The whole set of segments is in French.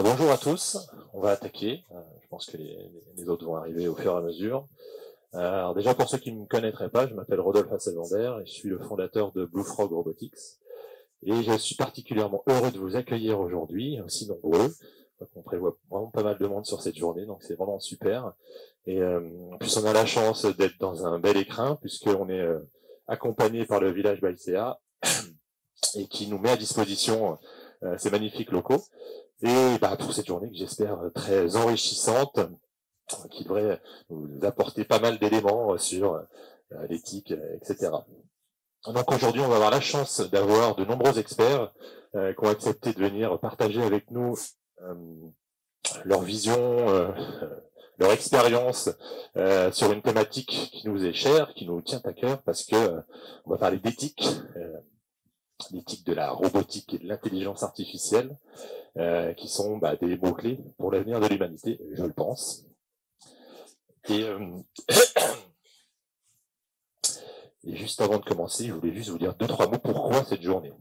Bonjour à tous, on va attaquer. Je pense que les autres vont arriver au fur et à mesure. Alors déjà pour ceux qui ne me connaîtraient pas, je m'appelle Rodolphe Asselvander et je suis le fondateur de Blue Frog Robotics. Et je suis particulièrement heureux de vous accueillir aujourd'hui, aussi nombreux. On prévoit vraiment pas mal de monde sur cette journée, donc c'est vraiment super. Et en plus on a la chance d'être dans un bel écrin puisqu'on est accompagné par le village Baïséa et qui nous met à disposition ces magnifiques locaux. Et pour cette journée que j'espère très enrichissante, qui devrait nous apporter pas mal d'éléments sur l'éthique, etc. Donc aujourd'hui, on va avoir la chance d'avoir de nombreux experts qui ont accepté de venir partager avec nous leur vision, leur expérience sur une thématique qui nous est chère, qui nous tient à cœur, parce que on va parler d'éthique, l'éthique de la robotique et de l'intelligence artificielle, qui sont des mots-clés pour l'avenir de l'humanité, je le pense. Et juste avant de commencer, je voulais juste vous dire 2-3 mots pourquoi cette journée.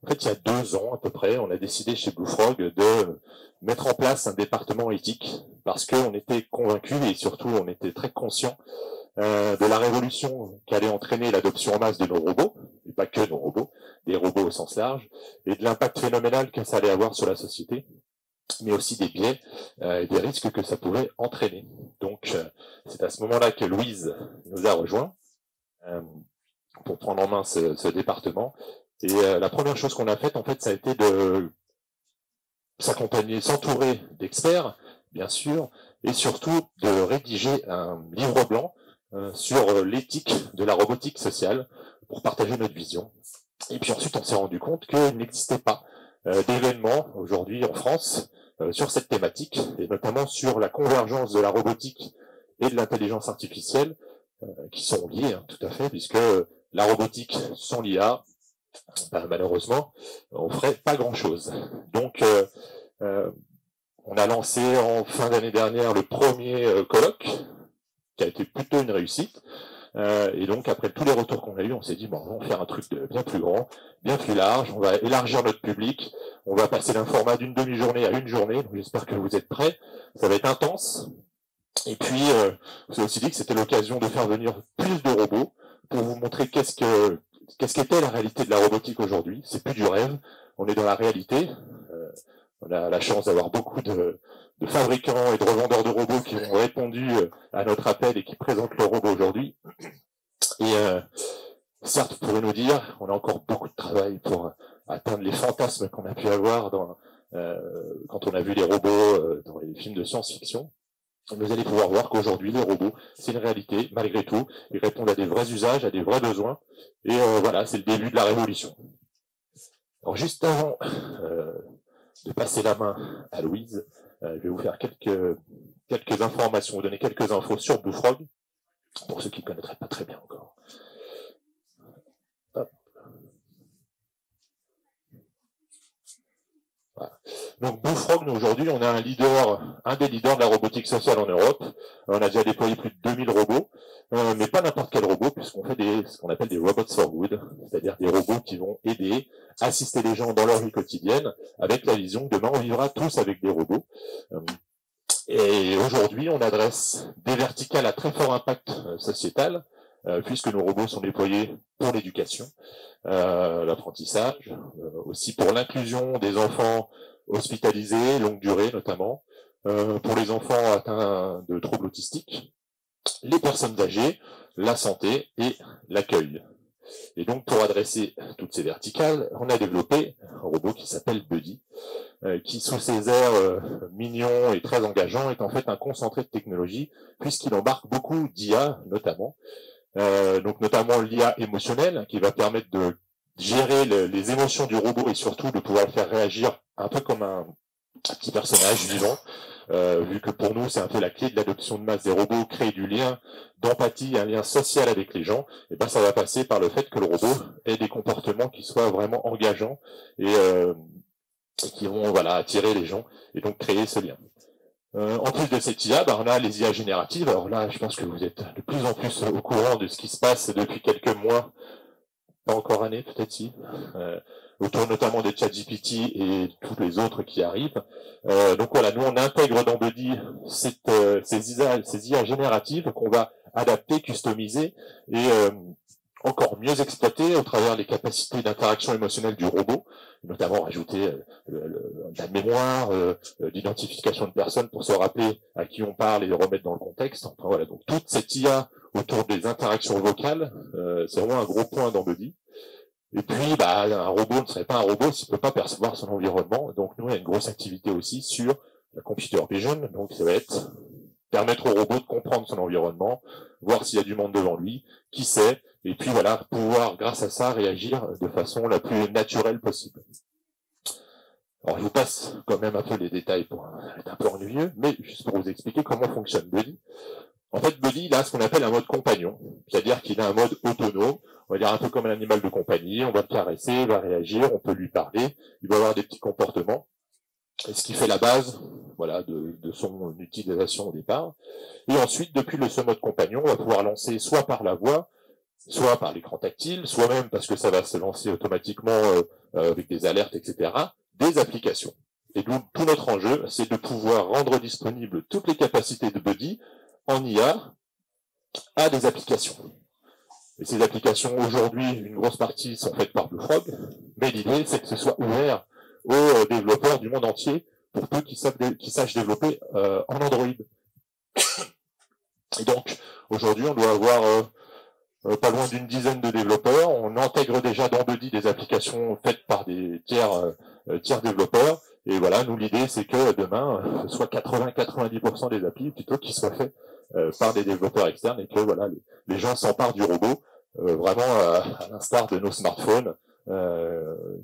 En fait, il y a 2 ans à peu près, on a décidé chez Blue Frog de mettre en place un département éthique parce qu'on était convaincus et surtout on était très conscients de la révolution qu'allait entraîner l'adoption en masse de nos robots, et pas que nos robots, des robots au sens large, et de l'impact phénoménal que ça allait avoir sur la société, mais aussi des biais et des risques que ça pouvait entraîner. Donc, c'est à ce moment-là que Louise nous a rejoints pour prendre en main ce département. Et la première chose qu'on a faite, en fait, ça a été de s'accompagner, s'entourer d'experts, bien sûr, et surtout de rédiger un livre blanc sur l'éthique de la robotique sociale pour partager notre vision. Et puis ensuite, on s'est rendu compte qu'il n'existait pas d'événements aujourd'hui en France sur cette thématique, et notamment sur la convergence de la robotique et de l'intelligence artificielle, qui sont liées, tout à fait, puisque la robotique sans l'IA, malheureusement, on ferait pas grand-chose. Donc, on a lancé en fin d'année dernière le premier colloque, qui a été plutôt une réussite. Et donc, après tous les retours qu'on a eus, on s'est dit, on va faire un truc de bien plus grand, bien plus large, on va élargir notre public, on va passer d'un format d'une demi-journée à une journée, donc j'espère que vous êtes prêts, ça va être intense. Et puis, on s'est aussi dit que c'était l'occasion de faire venir plus de robots pour vous montrer qu'est-ce qu'était la réalité de la robotique aujourd'hui. C'est plus du rêve, on est dans la réalité. On a la chance d'avoir beaucoup de fabricants et de revendeurs de robots qui ont répondu à notre appel et qui présentent leurs robots aujourd'hui. Et certes, vous pourrez nous dire, on a encore beaucoup de travail pour atteindre les fantasmes qu'on a pu avoir quand on a vu les robots dans les films de science-fiction. Vous allez pouvoir voir qu'aujourd'hui, les robots, c'est une réalité, malgré tout. Ils répondent à des vrais usages, à des vrais besoins. Et voilà, c'est le début de la révolution. Alors, juste avant de passer la main à Louise, je vais vous faire quelques informations, vous donner quelques infos sur Blue Frog, pour ceux qui ne connaîtraient pas très bien encore. Hop. Voilà. Donc Blue Frog, nous aujourd'hui, on a un des leaders de la robotique sociale en Europe. On a déjà déployé plus de 2000 robots, mais pas n'importe quel robot, puisqu'on fait ce qu'on appelle des robots for good, c'est-à-dire des robots qui vont aider, assister les gens dans leur vie quotidienne, avec la vision que demain on vivra tous avec des robots. Et aujourd'hui, on adresse des verticales à très fort impact sociétal, puisque nos robots sont déployés pour l'éducation, l'apprentissage, aussi pour l'inclusion des enfants hospitalisés, longue durée notamment, pour les enfants atteints de troubles autistiques, les personnes âgées, la santé et l'accueil. Et donc, pour adresser toutes ces verticales, on a développé un robot qui s'appelle Buddy, qui, sous ses airs mignons et très engageants, est en fait un concentré de technologie, puisqu'il embarque beaucoup d'IA, notamment. Donc, notamment l'IA émotionnelle, qui va permettre de gérer les émotions du robot et surtout de pouvoir le faire réagir un peu comme un petit personnage vivant. Vu que pour nous, c'est un peu la clé de l'adoption de masse des robots, créer du lien d'empathie, un lien social avec les gens, et ça va passer par le fait que le robot ait des comportements qui soient vraiment engageants et qui vont attirer les gens et donc créer ce lien. En plus de cette IA, on a les IA génératives. Alors là, je pense que vous êtes de plus en plus au courant de ce qui se passe depuis quelques mois, pas encore années peut-être si, autour notamment de ChatGPT et tous les autres qui arrivent. Donc voilà, nous on intègre dans Buddy ces IA génératives qu'on va adapter, customiser et encore mieux exploiter au travers des capacités d'interaction émotionnelle du robot, notamment rajouter de la mémoire, d'identification de personnes pour se rappeler à qui on parle et le remettre dans le contexte. Enfin, voilà, donc toute cette IA autour des interactions vocales, c'est vraiment un gros point dans Buddy. Et puis, un robot ne serait pas un robot s'il ne peut pas percevoir son environnement. Donc, nous, il y a une grosse activité aussi sur la computer vision. Donc, ça va être permettre au robot de comprendre son environnement, voir s'il y a du monde devant lui, qui c'est, et puis voilà, pouvoir, grâce à ça, réagir de façon la plus naturelle possible. Alors, je vous passe quand même un peu les détails pour être un peu ennuyeux, mais juste pour vous expliquer comment fonctionne Buddy. En fait, Buddy, il a ce qu'on appelle un mode compagnon, c'est-à-dire qu'il a un mode autonome, on va dire un peu comme un animal de compagnie, on va le caresser, il va réagir, on peut lui parler, il va avoir des petits comportements, et ce qui fait la base, voilà, de son utilisation au départ. Et ensuite, depuis ce mode compagnon, on va pouvoir lancer soit par la voix, soit par l'écran tactile, soit même parce que ça va se lancer automatiquement avec des alertes, etc., des applications. Et donc, tout notre enjeu, c'est de pouvoir rendre disponibles toutes les capacités de Buddy en IA à des applications. Et ces applications, aujourd'hui, une grosse partie sont faites par BlueFrog, mais l'idée, c'est que ce soit ouvert aux développeurs du monde entier, pour peu qu'ils sachent développer en Android. Et donc, aujourd'hui, on doit avoir pas loin d'une dizaine de développeurs. On intègre déjà dans Buddy des applications faites par des tiers développeurs. Et voilà, nous, l'idée, c'est que demain, ce soit 80-90% des applis plutôt qui soient faits par des développeurs externes et que voilà, les gens s'emparent du robot, vraiment à l'instar de nos smartphones,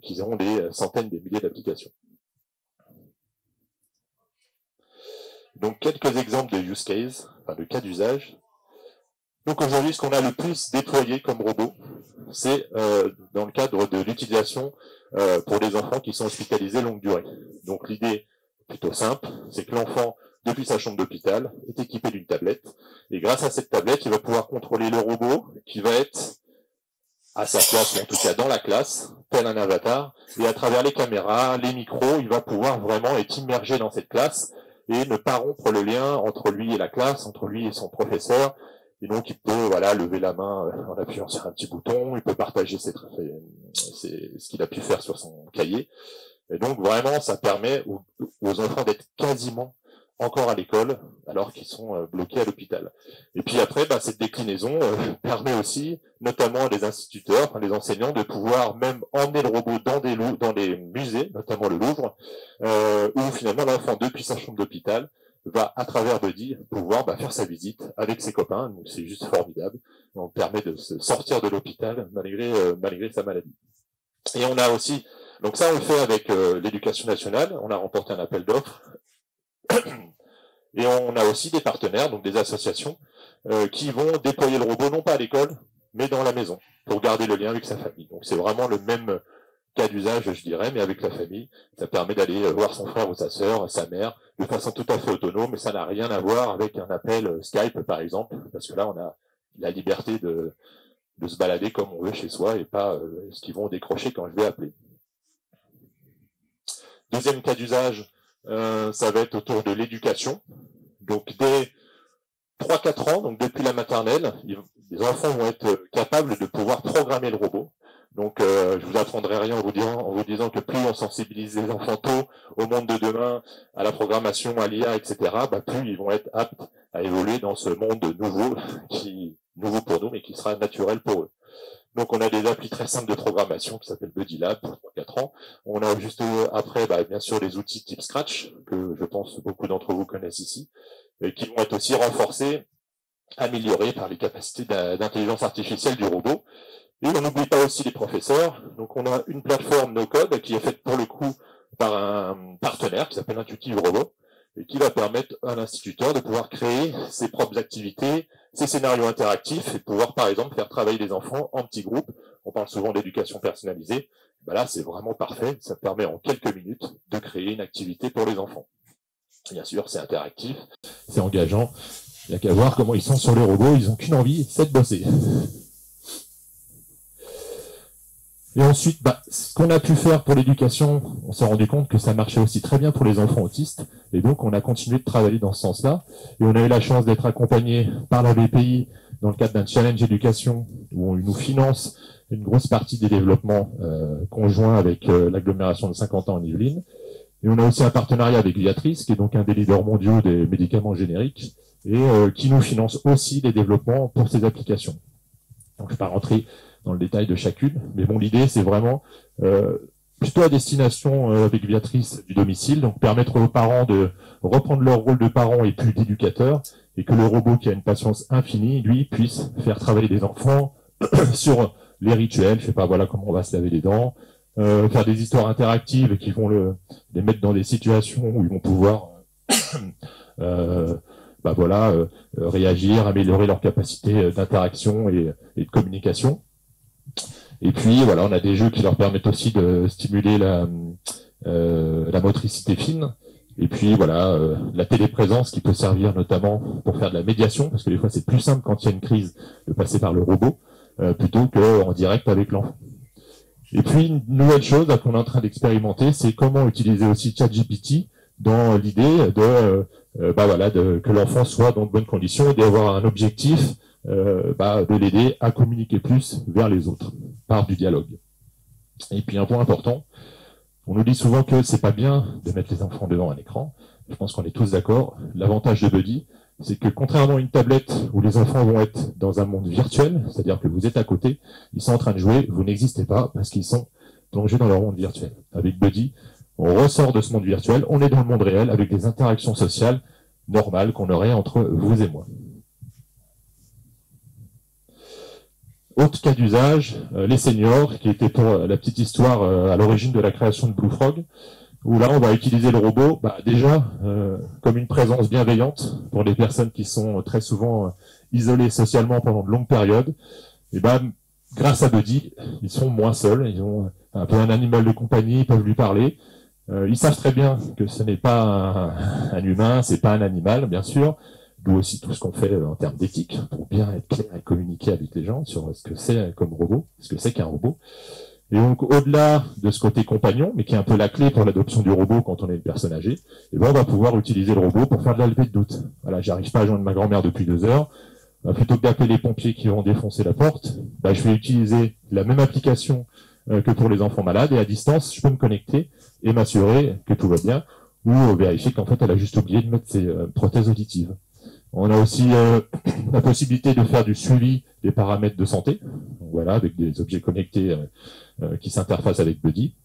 qui ont des centaines, des milliers d'applications. Donc, quelques exemples de use case, enfin de cas d'usage. Donc aujourd'hui, ce qu'on a le plus déployé comme robot, c'est dans le cadre de l'utilisation pour les enfants qui sont hospitalisés longue durée. Donc l'idée plutôt simple, c'est que l'enfant, depuis sa chambre d'hôpital, est équipé d'une tablette. Et grâce à cette tablette, il va pouvoir contrôler le robot qui va être à sa place, ou en tout cas dans la classe, tel un avatar. Et à travers les caméras, les micros, il va pouvoir vraiment être immergé dans cette classe et ne pas rompre le lien entre lui et la classe, entre lui et son professeur. Et donc, il peut lever la main en appuyant sur un petit bouton, il peut partager ce qu'il a pu faire sur son cahier. Et donc, vraiment, ça permet aux enfants d'être quasiment encore à l'école, alors qu'ils sont bloqués à l'hôpital. Et puis après, cette déclinaison permet aussi, notamment les instituteurs, enfin, les enseignants, de pouvoir même emmener le robot dans des musées, notamment le Louvre, où finalement l'enfant, depuis sa chambre d'hôpital, va, à travers Buddy, pouvoir faire sa visite avec ses copains. Donc c'est juste formidable. On permet de se sortir de l'hôpital malgré sa maladie. Et on a aussi, donc ça on le fait avec l'éducation nationale, on a remporté un appel d'offres. Et on a aussi des partenaires, donc des associations, qui vont déployer le robot non pas à l'école, mais dans la maison, pour garder le lien avec sa famille. Donc c'est vraiment le même cas d'usage, je dirais, mais avec la famille. Ça permet d'aller voir son frère ou sa sœur, sa mère, de façon tout à fait autonome, mais ça n'a rien à voir avec un appel Skype, par exemple, parce que là, on a la liberté de se balader comme on veut chez soi et pas ce qu'ils vont décrocher quand je vais appeler. Deuxième cas d'usage, ça va être autour de l'éducation. Donc, dès 3-4 ans, donc depuis la maternelle, les enfants vont être capables de pouvoir programmer le robot. Donc, je vous apprendrai rien en vous disant que plus on sensibilise les enfants tôt au monde de demain, à la programmation, à l'IA, etc., plus ils vont être aptes à évoluer dans ce monde nouveau pour nous, mais qui sera naturel pour eux. Donc, on a des applis très simples de programmation qui s'appellent Buddy Lab pour 4 ans. On a juste après, bien sûr, les outils type Scratch, que je pense beaucoup d'entre vous connaissent ici, et qui vont être aussi renforcés, améliorés par les capacités d'intelligence artificielle du robot. Et on n'oublie pas aussi les professeurs. Donc, on a une plateforme no-code qui est faite pour le coup par un partenaire qui s'appelle Intuitive Robot et qui va permettre à l'instituteur de pouvoir créer ses propres activités, ses scénarios interactifs et pouvoir, par exemple, faire travailler les enfants en petits groupes. On parle souvent d'éducation personnalisée. Là, c'est vraiment parfait. Ça permet en quelques minutes de créer une activité pour les enfants. Bien sûr, c'est interactif, c'est engageant. Il n'y a qu'à voir comment ils sont sur les robots. Ils n'ont qu'une envie, c'est de bosser. Et ensuite, ce qu'on a pu faire pour l'éducation, on s'est rendu compte que ça marchait aussi très bien pour les enfants autistes. Et donc, on a continué de travailler dans ce sens-là. Et on a eu la chance d'être accompagné par la BPI dans le cadre d'un challenge éducation où on nous finance une grosse partie des développements conjoints avec l'agglomération de Saint-Quentin en Yvelines. Et on a aussi un partenariat avec Viatris, qui est donc un des leaders mondiaux des médicaments génériques, et qui nous finance aussi les développements pour ces applications. Donc, je ne vais pas rentrer dans le détail de chacune, mais bon, l'idée, c'est vraiment plutôt à destination avec Viatris du domicile, donc permettre aux parents de reprendre leur rôle de parents et plus d'éducateurs, et que le robot qui a une patience infinie, lui, puisse faire travailler des enfants sur les rituels, je sais pas, voilà comment on va se laver les dents, faire des histoires interactives qui vont les mettre dans des situations où ils vont pouvoir réagir, améliorer leur capacité d'interaction et de communication. Et puis voilà, on a des jeux qui leur permettent aussi de stimuler la motricité fine. Et puis voilà, la téléprésence qui peut servir notamment pour faire de la médiation, parce que des fois c'est plus simple quand il y a une crise de passer par le robot plutôt qu'en direct avec l'enfant. Et puis une nouvelle chose qu'on est en train d'expérimenter, c'est comment utiliser aussi ChatGPT dans l'idée que l'enfant soit dans de bonnes conditions et d'avoir un objectif de l'aider à communiquer plus vers les autres par du dialogue. Et puis un point important, on nous dit souvent que c'est pas bien de mettre les enfants devant un écran. Je pense qu'on est tous d'accord. L'avantage de Buddy, c'est que contrairement à une tablette où les enfants vont être dans un monde virtuel, c'est-à-dire que vous êtes à côté, ils sont en train de jouer, vous n'existez pas parce qu'ils sont plongés dans leur monde virtuel. Avec Buddy, on ressort de ce monde virtuel, on est dans le monde réel avec des interactions sociales normales qu'on aurait entre vous et moi. Autre cas d'usage, les seniors, qui était pour la petite histoire à l'origine de la création de Blue Frog, où là on va utiliser le robot déjà comme une présence bienveillante pour les personnes qui sont très souvent isolées socialement pendant de longues périodes. Et grâce à Buddy, ils sont moins seuls, ils ont un peu un animal de compagnie, ils peuvent lui parler. Ils savent très bien que ce n'est pas un humain, c'est pas un animal, bien sûr. D'où aussi tout ce qu'on fait en termes d'éthique, pour bien être clair et communiquer avec les gens sur ce que c'est comme robot, ce que c'est qu'un robot. Et donc, au-delà de ce côté compagnon, mais qui est un peu la clé pour l'adoption du robot quand on est une personne âgée, on va pouvoir utiliser le robot pour faire de la levée de doute. Voilà, j'arrive pas à joindre ma grand-mère depuis 2 heures. Plutôt que d'appeler les pompiers qui vont défoncer la porte, je vais utiliser la même application que pour les enfants malades, et à distance, je peux me connecter et m'assurer que tout va bien, ou vérifier qu'en fait, elle a juste oublié de mettre ses prothèses auditives. On a aussi la possibilité de faire du suivi des paramètres de santé, donc voilà, avec des objets connectés qui s'interfacent avec Buddy.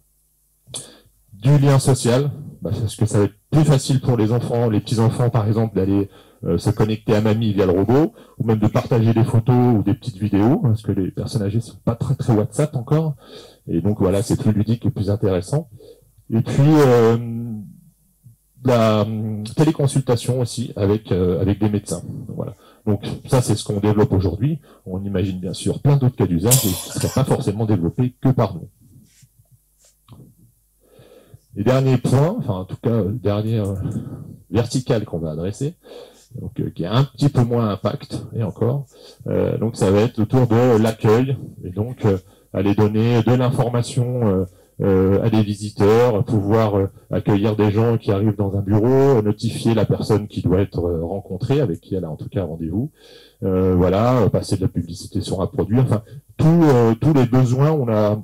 Du lien social, parce que ça va être plus facile pour les enfants, les petits-enfants par exemple, d'aller se connecter à mamie via le robot, ou même de partager des photos ou des petites vidéos, parce que les personnes âgées sont pas très WhatsApp encore, et donc voilà, c'est plus ludique et plus intéressant. Et puis la téléconsultation aussi avec des médecins. Voilà. Donc ça, c'est ce qu'on développe aujourd'hui. On imagine bien sûr plein d'autres cas d'usage qui ne seraient pas forcément développés que par nous. Et dernier point, enfin en tout cas dernier vertical qu'on va adresser, donc qui a un petit peu moins impact, et encore, donc ça va être autour de l'accueil, et donc aller donner de l'information à des visiteurs, pouvoir accueillir des gens qui arrivent dans un bureau, notifier la personne qui doit être rencontrée, avec qui elle a en tout cas rendez-vous, passer de la publicité sur un produit, enfin tous les besoins,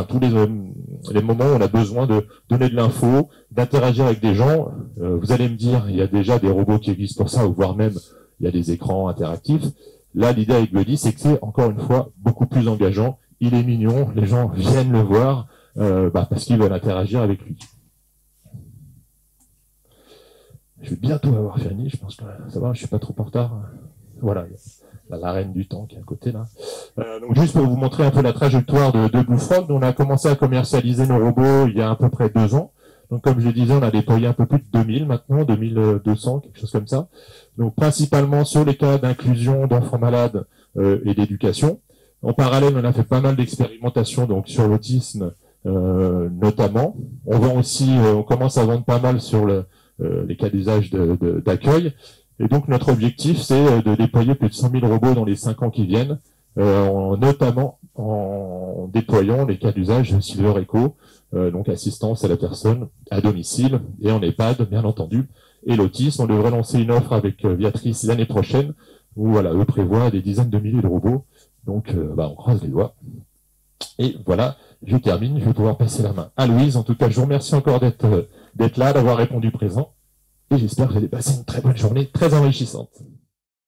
tous les moments où on a besoin de donner de l'info, d'interagir avec des gens. Vous allez me dire, il y a déjà des robots qui existent pour ça, ou voire même il y a des écrans interactifs. Là, l'idée avec Buddy, c'est que c'est encore une fois beaucoup plus engageant. Il est mignon, les gens viennent le voir parce qu'ils veulent interagir avec lui. Je vais bientôt avoir fini, je pense que ça va, je suis pas trop en retard. Voilà, la reine du temps qui est à côté là. Donc juste pour vous montrer un peu la trajectoire de Blue Frog, on a commencé à commercialiser nos robots il y a à peu près 2 ans. Donc comme je le disais, on a déployé un peu plus de 2000 maintenant, 2200, quelque chose comme ça. Donc principalement sur les cas d'inclusion d'enfants malades et d'éducation. En parallèle, on a fait pas mal d'expérimentations donc sur l'autisme notamment. On vend aussi, on commence à vendre pas mal sur les cas d'usage d'accueil. Et donc notre objectif, c'est de déployer plus de 100 000 robots dans les 5 ans qui viennent, notamment en déployant les cas d'usage Silver Echo, donc assistance à la personne à domicile et en EHPAD, bien entendu. Et l'autisme, on devrait lancer une offre avec Viatrice l'année prochaine, où voilà, eux prévoient des dizaines de milliers de robots. Donc, on croise les doigts. Et voilà, je termine, je vais pouvoir passer la main à Louise. En tout cas, je vous remercie encore d'être là, d'avoir répondu présent. Et j'espère que vous allez passer une très bonne journée, très enrichissante.